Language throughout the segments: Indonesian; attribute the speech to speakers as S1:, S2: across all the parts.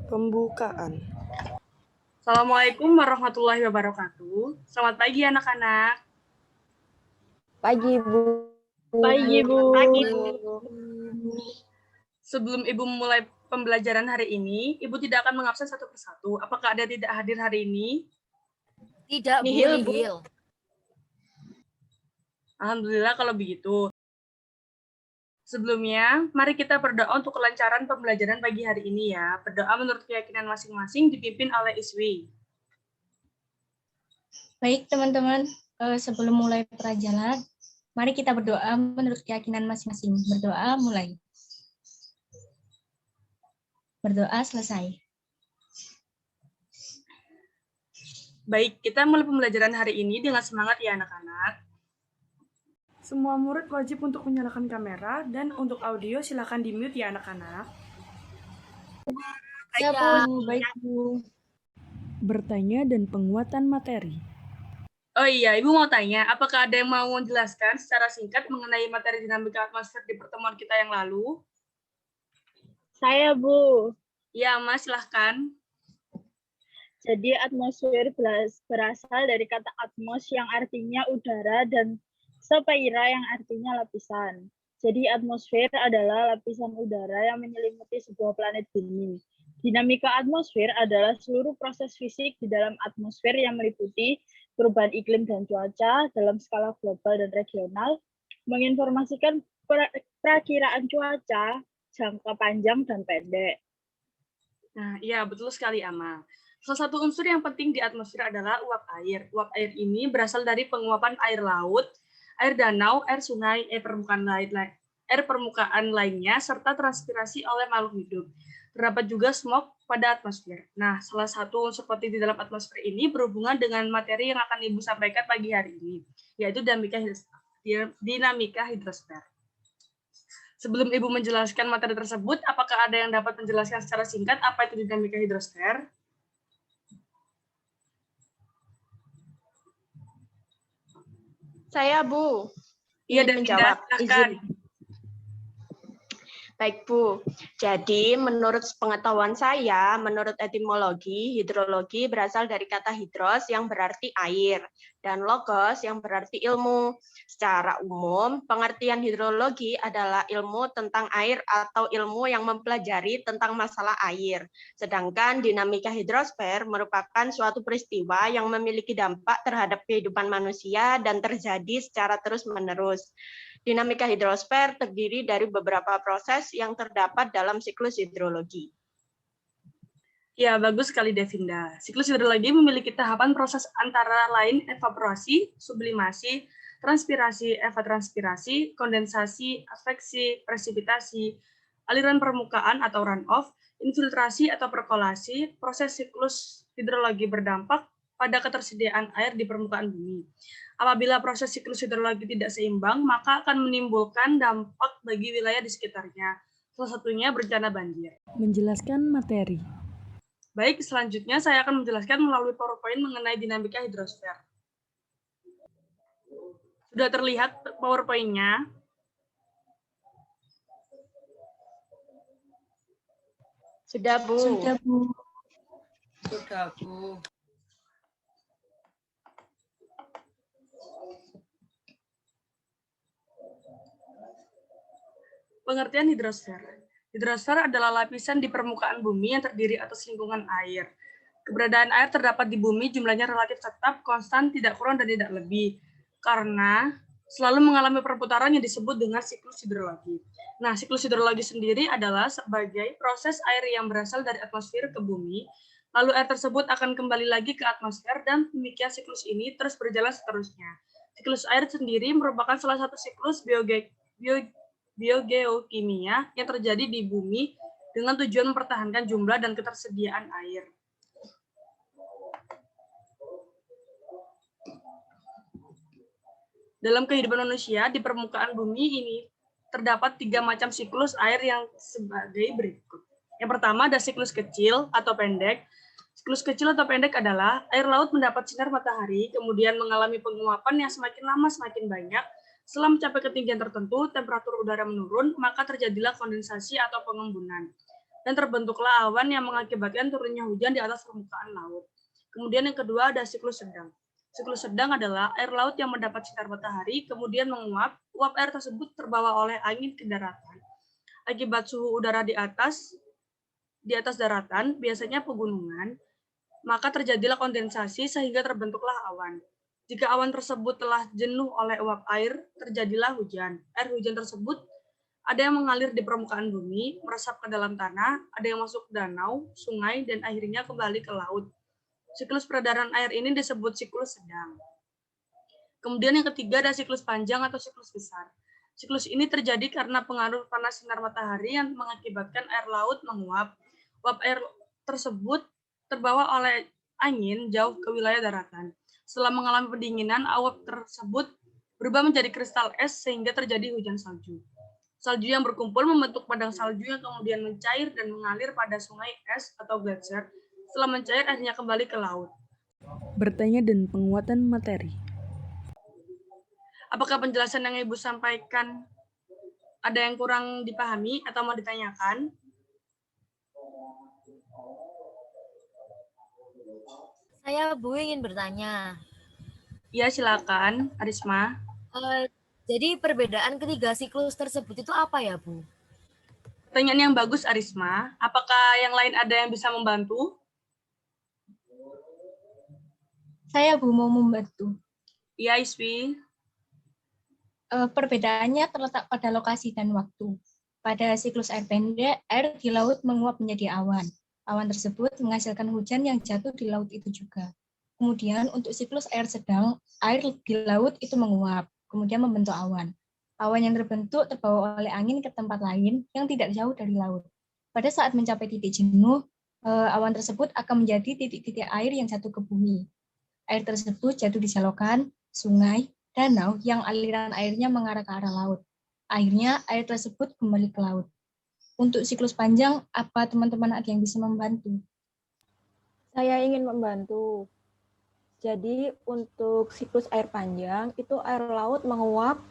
S1: Pembukaan.
S2: Assalamualaikum warahmatullahi wabarakatuh. Selamat pagi anak-anak.
S3: Pagi, Bu.
S4: Pagi, Bu.
S3: Pagi, Bu.
S2: Sebelum Ibu memulai pembelajaran hari ini, Ibu tidak akan mengabsen satu persatu. Apakah ada tidak hadir hari ini?
S3: Tidak, Bu.
S4: Nihil, Bu.
S3: Nihil.
S2: Alhamdulillah kalau begitu. Sebelumnya, mari kita berdoa untuk kelancaran pembelajaran pagi hari ini ya. Berdoa menurut keyakinan masing-masing dipimpin oleh Iswi.
S4: Baik, teman-teman. Sebelum mulai pelajaran, mari kita berdoa menurut keyakinan masing-masing. Berdoa mulai. Berdoa selesai.
S2: Baik, kita mulai pembelajaran hari ini dengan semangat ya anak-anak.
S1: Semua murid wajib untuk menyalakan kamera dan untuk audio silakan di-mute ya anak-anak.
S4: Ya, Bu. Baik, Bu.
S1: Bertanya dan penguatan materi.
S2: Oh iya, Ibu mau tanya, apakah ada yang mau menjelaskan secara singkat mengenai materi dinamika atmosfer di pertemuan kita yang lalu?
S5: Saya, Bu.
S2: Ya, Mas, silahkan.
S5: Jadi atmosfer berasal dari kata atmos yang artinya udara dan sepeira yang artinya lapisan. Jadi atmosfer adalah lapisan udara yang menyelimuti sebuah planet bumi. Dinamika atmosfer adalah seluruh proses fisik di dalam atmosfer yang meliputi perubahan iklim dan cuaca dalam skala global dan regional, menginformasikan perakiraan cuaca jangka panjang dan pendek.
S2: Nah, iya, betul sekali, Ama. Salah satu unsur yang penting di atmosfer adalah uap air. Uap air ini berasal dari penguapan air laut, air danau, air sungai, air permukaan lainnya, serta transpirasi oleh makhluk hidup. Terdapat juga smog pada atmosfer. Nah, salah satu unsur penting di dalam atmosfer ini berhubungan dengan materi yang akan Ibu sampaikan pagi hari ini, yaitu dinamika hidrosfer. Sebelum Ibu menjelaskan materi tersebut, apakah ada yang dapat menjelaskan secara singkat apa itu dinamika hidrosfer?
S4: Saya, Bu.
S2: Iya,
S4: Ingin
S2: dan
S4: menjawab.
S2: silakan.
S4: Baik, Bu. Jadi, menurut pengetahuan saya, menurut etimologi, hidrologi berasal dari kata hidros yang berarti air, dan logos yang berarti ilmu. Secara umum, pengertian hidrologi adalah ilmu tentang air atau ilmu yang mempelajari tentang masalah air. Sedangkan dinamika hidrosfer merupakan suatu peristiwa yang memiliki dampak terhadap kehidupan manusia dan terjadi secara terus-menerus. Dinamika hidrosfer terdiri dari beberapa proses yang terdapat dalam siklus hidrologi.
S2: Ya, bagus sekali, Devinda. Siklus hidrologi memiliki tahapan proses antara lain evaporasi, sublimasi, transpirasi, evapotranspirasi, kondensasi, adveksi, presipitasi, aliran permukaan atau runoff, infiltrasi atau perkolasi. Proses siklus hidrologi berdampak pada ketersediaan air di permukaan bumi. Apabila proses siklus hidrologi tidak seimbang, maka akan menimbulkan dampak bagi wilayah di sekitarnya. Salah satunya bencana banjir.
S1: Menjelaskan materi.
S2: Baik, selanjutnya saya akan menjelaskan melalui PowerPoint mengenai dinamika hidrosfer. Sudah terlihat PowerPoint-nya?
S4: Sudah, Bu.
S3: Sudah, Bu.
S2: Pengertian hidrosfer. Hidrosfer adalah lapisan di permukaan bumi yang terdiri atas lingkungan air. Keberadaan air terdapat di bumi jumlahnya relatif tetap, konstan, tidak kurang dan tidak lebih. Karena selalu mengalami perputaran yang disebut dengan siklus hidrologi. Nah, siklus hidrologi sendiri adalah sebagai proses air yang berasal dari atmosfer ke bumi, lalu air tersebut akan kembali lagi ke atmosfer dan demikian siklus ini terus berjalan seterusnya. Siklus air sendiri merupakan salah satu siklus biogeokimia yang terjadi di bumi dengan tujuan mempertahankan jumlah dan ketersediaan air. Dalam kehidupan manusia di permukaan bumi ini terdapat 3 macam siklus air yang sebagai berikut. Yang pertama ada siklus kecil atau pendek. Siklus kecil atau pendek adalah air laut mendapat sinar matahari, kemudian mengalami penguapan yang semakin lama semakin banyak. Setelah mencapai ketinggian tertentu, temperatur udara menurun, maka terjadilah kondensasi atau pengembunan. dan terbentuklah awan yang mengakibatkan turunnya hujan di atas permukaan laut. Kemudian yang kedua ada siklus sedang. Siklus sedang adalah air laut yang mendapat sinar matahari, kemudian menguap, uap air tersebut terbawa oleh angin ke daratan. Akibat suhu udara di atas daratan, biasanya pegunungan, maka terjadilah kondensasi sehingga terbentuklah awan. Jika awan tersebut telah jenuh oleh uap air, terjadilah hujan. Air hujan tersebut ada yang mengalir di permukaan bumi, meresap ke dalam tanah, ada yang masuk ke danau, sungai, dan akhirnya kembali ke laut. Siklus peredaran air ini disebut siklus sedang. Kemudian yang ketiga ada siklus panjang atau siklus besar. Siklus ini terjadi karena pengaruh panas sinar matahari yang mengakibatkan air laut menguap. Uap air tersebut terbawa oleh angin jauh ke wilayah daratan. Setelah mengalami pendinginan, uap tersebut berubah menjadi kristal es sehingga terjadi hujan salju. Salju yang berkumpul membentuk padang salju yang kemudian mencair dan mengalir pada sungai es atau gletser. Setelah mencair, akhirnya kembali ke laut.
S1: Bertanya dan penguatan materi.
S2: Apakah penjelasan yang Ibu sampaikan ada yang kurang dipahami atau mau ditanyakan?
S3: Saya Bu ingin bertanya.
S2: Ya, silakan, Arisma.
S3: Jadi perbedaan ketiga siklus tersebut itu apa ya Bu?
S2: Pertanyaan yang bagus, Arisma. Apakah yang lain ada yang bisa membantu?
S6: Saya Bu mau membantu.
S2: Ya, Iswi.
S6: Perbedaannya terletak pada lokasi dan waktu. Pada siklus air pendek, air di laut menguap menjadi awan. Awan tersebut menghasilkan hujan yang jatuh di laut itu juga. Kemudian untuk siklus air sedang, air di laut itu menguap, kemudian membentuk awan. Awan yang terbentuk terbawa oleh angin ke tempat lain yang tidak jauh dari laut. Pada saat mencapai titik jenuh, awan tersebut akan menjadi titik-titik air yang jatuh ke bumi. Air tersebut jatuh di selokan, sungai, danau yang aliran airnya mengarah ke arah laut. Akhirnya air tersebut kembali ke laut. Untuk siklus panjang, apa teman-teman ada yang bisa membantu?
S3: Saya ingin membantu. Jadi untuk siklus air panjang, itu air laut menguap,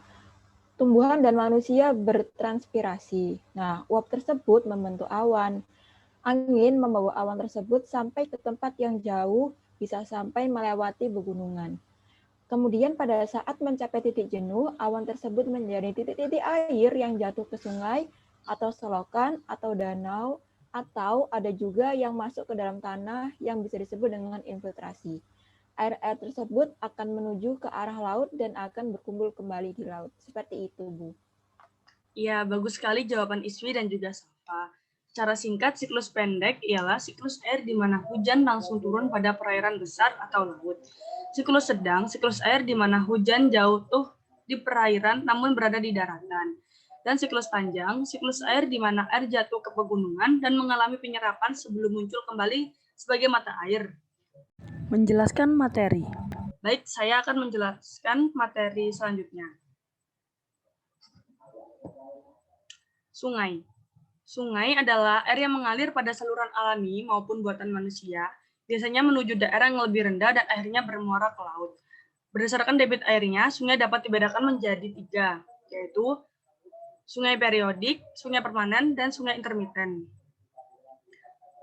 S3: tumbuhan dan manusia bertranspirasi. Nah, uap tersebut membentuk awan. Angin membawa awan tersebut sampai ke tempat yang jauh, bisa sampai melewati pegunungan. Kemudian pada saat mencapai titik jenuh, awan tersebut menjadi titik-titik air yang jatuh ke sungai, atau selokan, atau danau, atau ada juga yang masuk ke dalam tanah yang bisa disebut dengan infiltrasi. Air-air tersebut akan menuju ke arah laut dan akan berkumpul kembali di laut. Seperti itu, Bu.
S2: Ya, bagus sekali jawaban Iswi dan juga Safa. Secara singkat, siklus pendek ialah siklus air di mana hujan langsung turun pada perairan besar atau laut. Siklus sedang, siklus air di mana hujan jatuh di perairan namun berada di daratan. Dan siklus panjang, siklus air di mana air jatuh ke pegunungan dan mengalami penyerapan sebelum muncul kembali sebagai mata air.
S1: Menjelaskan materi.
S2: Baik, saya akan menjelaskan materi selanjutnya. Sungai. Sungai adalah air yang mengalir pada saluran alami maupun buatan manusia, biasanya menuju daerah yang lebih rendah dan akhirnya bermuara ke laut. Berdasarkan debit airnya, sungai dapat dibedakan menjadi 3, yaitu sungai periodik, sungai permanen, dan sungai intermiten.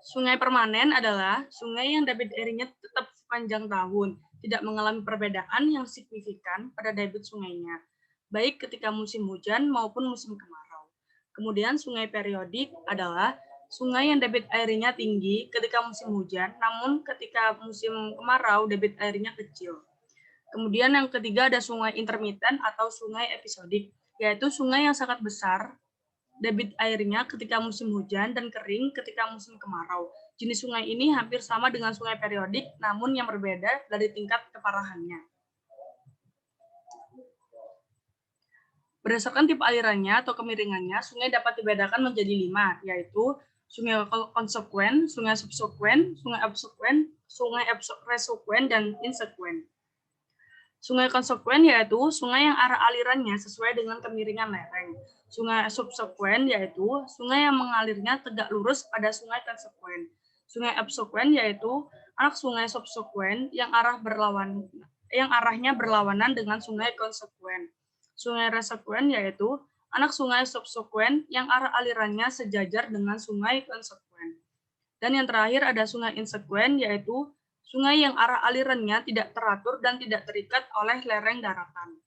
S2: Sungai permanen adalah sungai yang debit airnya tetap sepanjang tahun, tidak mengalami perbedaan yang signifikan pada debit sungainya, baik ketika musim hujan maupun musim kemarau. Kemudian sungai periodik adalah sungai yang debit airnya tinggi ketika musim hujan, namun ketika musim kemarau debit airnya kecil. Kemudian yang ketiga ada sungai intermiten atau sungai episodik, yaitu sungai yang sangat besar debit airnya ketika musim hujan dan kering ketika musim kemarau. Jenis sungai ini hampir sama dengan sungai periodik, namun yang berbeda dari tingkat keparahannya. Berdasarkan tipe alirannya atau kemiringannya, sungai dapat dibedakan menjadi 5, yaitu sungai konsekuen, sungai subsekuen, sungai absekuen, sungai resekuen, dan insekuen. Sungai konsekuen yaitu sungai yang arah alirannya sesuai dengan kemiringan lereng. Sungai subsekuen yaitu sungai yang mengalirnya tegak lurus pada sungai konsekuen. Sungai absekuen yaitu anak sungai subsekuen yang arahnya berlawanan dengan sungai konsekuen. Sungai resekuen yaitu anak sungai subsekuen yang arah alirannya sejajar dengan sungai konsekuen. Dan yang terakhir ada sungai insekuen, yaitu sungai yang arah alirannya tidak teratur dan tidak terikat oleh lereng daratan.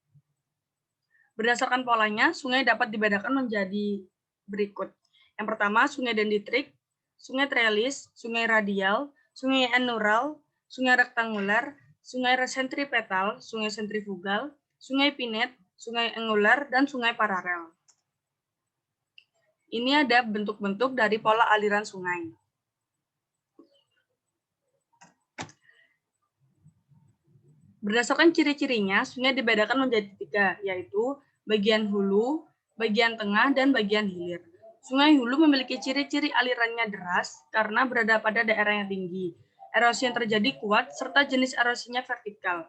S2: Berdasarkan polanya, sungai dapat dibedakan menjadi berikut. Yang pertama, sungai dendritrik, sungai trellis, sungai radial, sungai enural, sungai rektanguler, sungai sentripetal, sungai sentrifugal, sungai pinet, sungai angular, dan sungai paralel. Ini ada bentuk-bentuk dari pola aliran sungai. Berdasarkan ciri-cirinya, sungai dibedakan menjadi 3, yaitu bagian hulu, bagian tengah, dan bagian hilir. Sungai hulu memiliki ciri-ciri alirannya deras karena berada pada daerah yang tinggi. Erosi yang terjadi kuat, serta jenis erosinya vertikal,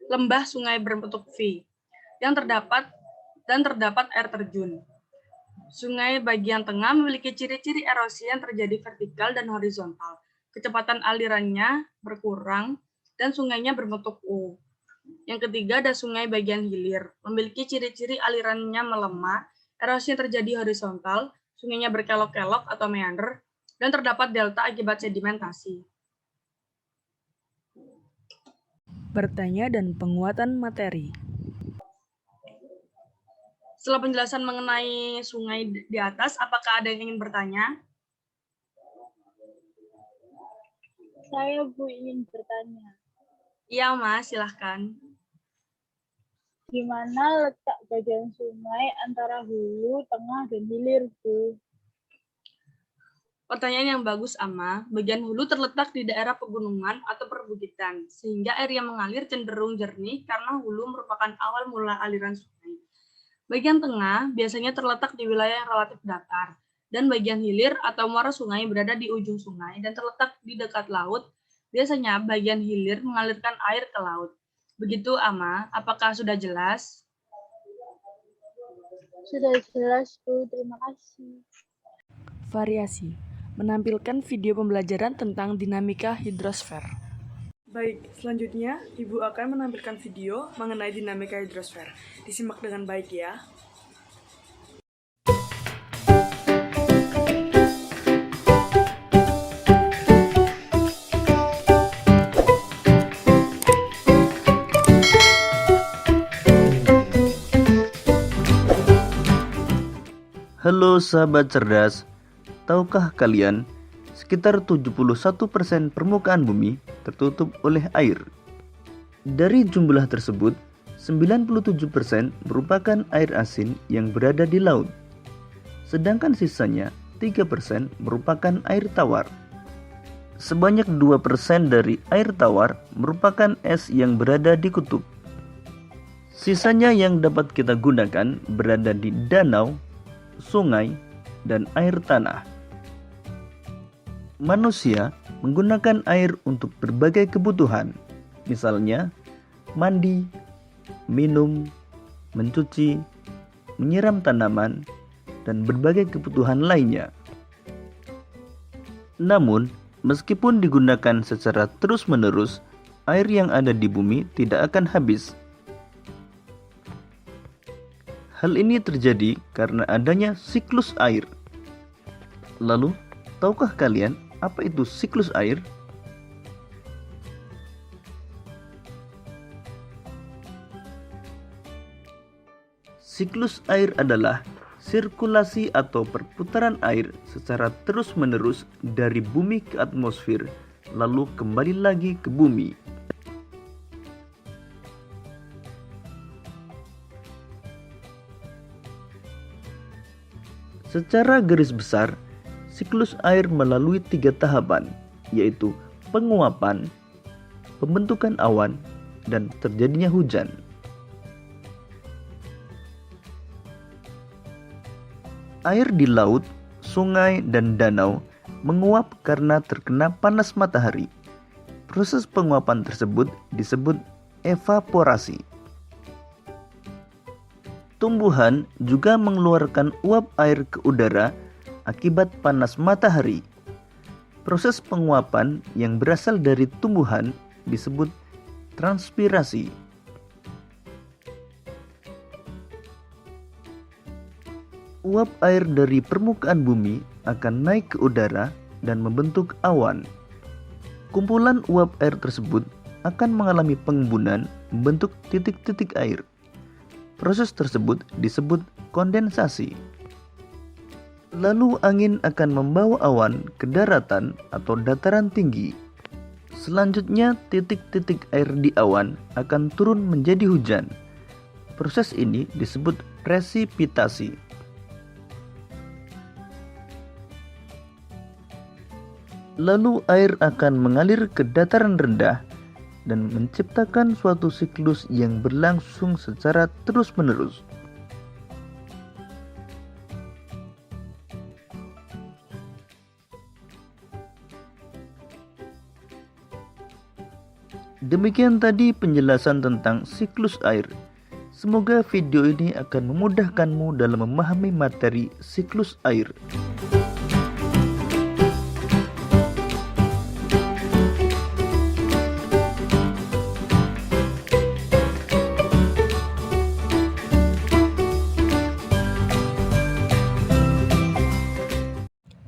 S2: lembah sungai berbentuk V, yang terdapat air terjun. Sungai bagian tengah memiliki ciri-ciri erosi yang terjadi vertikal dan horizontal. Kecepatan alirannya berkurang, dan sungainya berbentuk U. Yang ketiga ada sungai bagian hilir, memiliki ciri-ciri alirannya melemah, erosi yang terjadi horizontal, sungainya berkelok-kelok atau meander, dan terdapat delta akibat sedimentasi.
S1: Bertanya dan penguatan materi.
S2: Setelah penjelasan mengenai sungai di atas, apakah ada yang ingin bertanya?
S5: Saya Bu ingin bertanya,
S2: Iya, Mas, silahkan.
S5: di mana letak bagian sungai antara hulu, tengah, dan hilir, Bu?
S2: Pertanyaan yang bagus, Ama. Bagian hulu terletak di daerah pegunungan atau perbukitan, sehingga air yang mengalir cenderung jernih karena hulu merupakan awal mula aliran sungai. Bagian tengah biasanya terletak di wilayah yang relatif datar, dan bagian hilir atau muara sungai berada di ujung sungai dan terletak di dekat laut. Biasanya bagian hilir mengalirkan air ke laut. Begitu, Ama. Apakah sudah jelas?
S5: Sudah jelas, Bu. Terima kasih.
S1: Variasi. Menampilkan video pembelajaran tentang dinamika hidrosfer. Baik, selanjutnya Ibu akan menampilkan video mengenai dinamika hidrosfer. Disimak dengan baik ya.
S7: Halo sahabat cerdas, tahukah kalian sekitar 71% permukaan bumi tertutup oleh air. Dari jumlah tersebut, 97% merupakan air asin yang berada di laut. Sedangkan sisanya 3% merupakan air tawar. Sebanyak 2% dari air tawar merupakan es yang berada di kutub. Sisanya yang dapat kita gunakan berada di danau, sungai, dan air tanah. Manusia menggunakan air untuk berbagai kebutuhan, misalnya mandi, minum, mencuci, menyiram tanaman, dan berbagai kebutuhan lainnya. Namun, meskipun digunakan secara terus-menerus, air yang ada di bumi tidak akan habis. Hal ini terjadi karena adanya siklus air. Lalu, tahukah kalian apa itu siklus air? Siklus air adalah sirkulasi atau perputaran air secara terus-menerus dari bumi ke atmosfer, lalu kembali lagi ke bumi. Secara garis besar, siklus air melalui 3 tahapan, yaitu penguapan, pembentukan awan, dan terjadinya hujan. Air di laut, sungai, dan danau menguap karena terkena panas matahari. Proses penguapan tersebut disebut evaporasi. Tumbuhan juga mengeluarkan uap air ke udara akibat panas matahari. Proses penguapan yang berasal dari tumbuhan disebut transpirasi. Uap air dari permukaan bumi akan naik ke udara dan membentuk awan. Kumpulan uap air tersebut akan mengalami pengembunan membentuk titik-titik air. Proses tersebut disebut kondensasi. Lalu angin akan membawa awan ke daratan atau dataran tinggi. Selanjutnya titik-titik air di awan akan turun menjadi hujan. Proses ini disebut presipitasi. Lalu air akan mengalir ke dataran rendah dan menciptakan suatu siklus yang berlangsung secara terus-menerus. Demikian tadi penjelasan tentang siklus air. Semoga video ini akan memudahkanmu dalam memahami materi siklus air.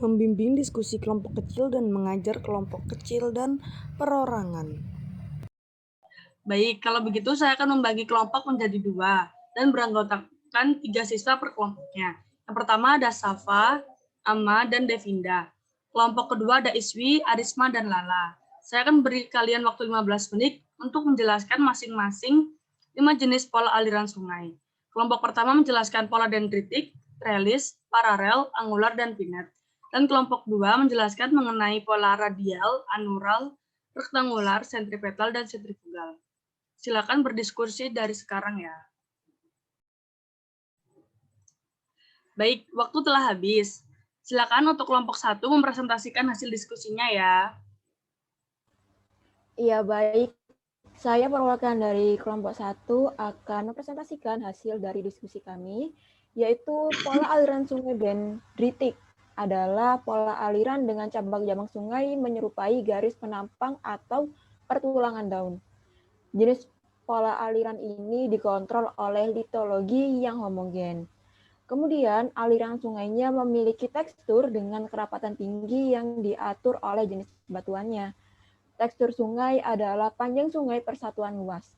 S1: Membimbing diskusi kelompok kecil dan mengajar kelompok kecil dan perorangan.
S2: Baik, kalau begitu saya akan membagi kelompok menjadi 2 dan beranggotakan 3 siswa per kelompoknya. Yang pertama ada Safa, Ama, dan Devinda. Kelompok kedua ada Iswi, Arisma, dan Lala. Saya akan beri kalian waktu 15 menit untuk menjelaskan masing-masing 5 jenis pola aliran sungai. Kelompok pertama menjelaskan pola dendritik, trelis, paralel, angular, dan pinet. Dan kelompok 2 menjelaskan mengenai pola radial, anural, rektangular, sentripetal, dan sentrifugal. Silakan berdiskusi dari sekarang ya. Baik, waktu telah habis. Silakan untuk kelompok 1 mempresentasikan hasil diskusinya ya.
S3: Iya, baik. Saya perwakilan dari kelompok 1 akan mempresentasikan hasil dari diskusi kami, yaitu pola aliran sungai dendritik adalah pola aliran dengan cabang-cabang sungai menyerupai garis penampang atau pertulangan daun. Jenis pola aliran ini dikontrol oleh litologi yang homogen. Kemudian, aliran sungainya memiliki tekstur dengan kerapatan tinggi yang diatur oleh jenis batuannya. Tekstur sungai adalah panjang sungai per satuan luas.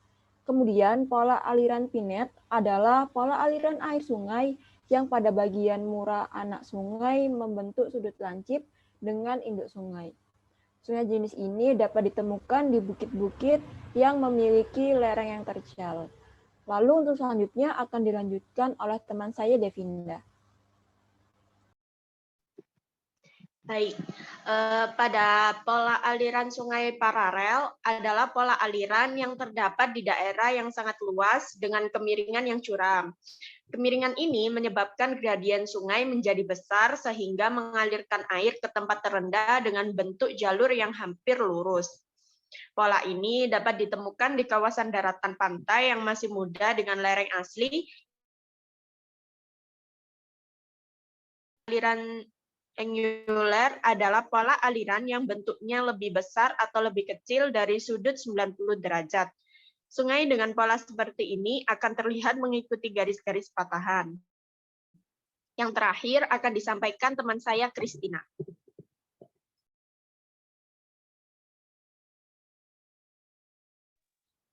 S3: Kemudian, pola aliran pinet adalah pola aliran air sungai yang pada bagian muara anak sungai membentuk sudut lancip dengan induk sungai. Sungai jenis ini dapat ditemukan di bukit-bukit yang memiliki lereng yang terjal. Lalu untuk selanjutnya akan dilanjutkan oleh teman saya Devinda.
S4: Baik, pada pola aliran sungai paralel adalah pola aliran yang terdapat di daerah yang sangat luas dengan kemiringan yang curam. Kemiringan ini menyebabkan gradien sungai menjadi besar sehingga mengalirkan air ke tempat terendah dengan bentuk jalur yang hampir lurus. Pola ini dapat ditemukan di kawasan daratan pantai yang masih muda dengan lereng asli. Aliran angular adalah pola aliran yang bentuknya lebih besar atau lebih kecil dari sudut 90 derajat. Sungai dengan pola seperti ini akan terlihat mengikuti garis-garis patahan. Yang terakhir akan disampaikan teman saya, Christina.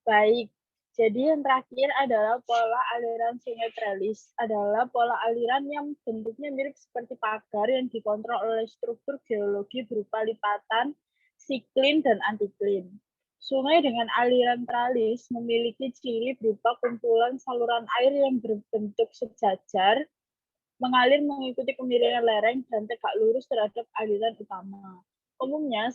S5: Baik, jadi yang terakhir adalah pola aliran sungai trelis. Adalah pola aliran yang bentuknya mirip seperti pagar yang dikontrol oleh struktur geologi berupa lipatan, siklin, dan antiklin. Sungai dengan aliran tralis memiliki ciri berupa kumpulan saluran air yang berbentuk sejajar, mengalir mengikuti kemiringan lereng dan tegak lurus terhadap aliran utama. Umumnya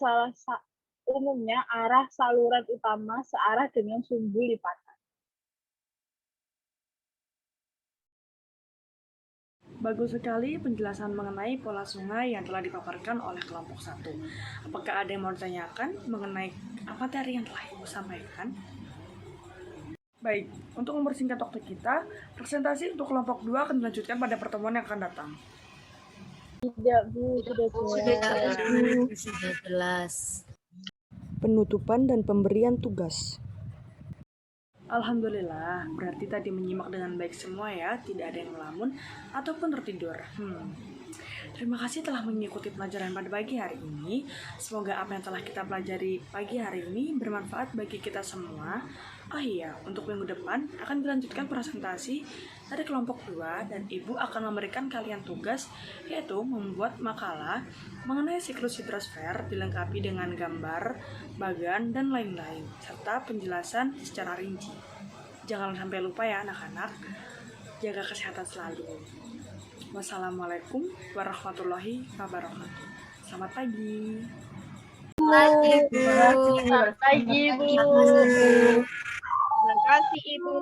S5: arah saluran utama searah dengan sumbu lipatan.
S1: Bagus sekali penjelasan mengenai pola sungai yang telah dipaparkan oleh kelompok 1. Apakah ada yang mau ditanyakan mengenai materi yang telah Ibu sampaikan? Baik, untuk mempersingkat waktu kita, presentasi untuk kelompok 2 akan dilanjutkan pada pertemuan yang akan datang.
S5: Tidak, Bu,
S8: Sudah jelas.
S1: Penutupan dan pemberian tugas. Alhamdulillah, berarti tadi menyimak dengan baik semua ya, tidak ada yang melamun ataupun tertidur. Terima kasih telah mengikuti pelajaran pada pagi hari ini. Semoga apa yang telah kita pelajari pagi hari ini bermanfaat bagi kita semua. Oh iya, untuk minggu depan akan dilanjutkan presentasi dari kelompok 2 dan Ibu akan memberikan kalian tugas yaitu membuat makalah mengenai siklus hidrosfer dilengkapi dengan gambar, bagan, dan lain-lain, serta penjelasan secara rinci. Jangan sampai lupa ya anak-anak, jaga kesehatan selalu. Wassalamualaikum warahmatullahi wabarakatuh. Selamat pagi.
S5: Selamat pagi, Bu.
S4: Terima kasih, Ibu.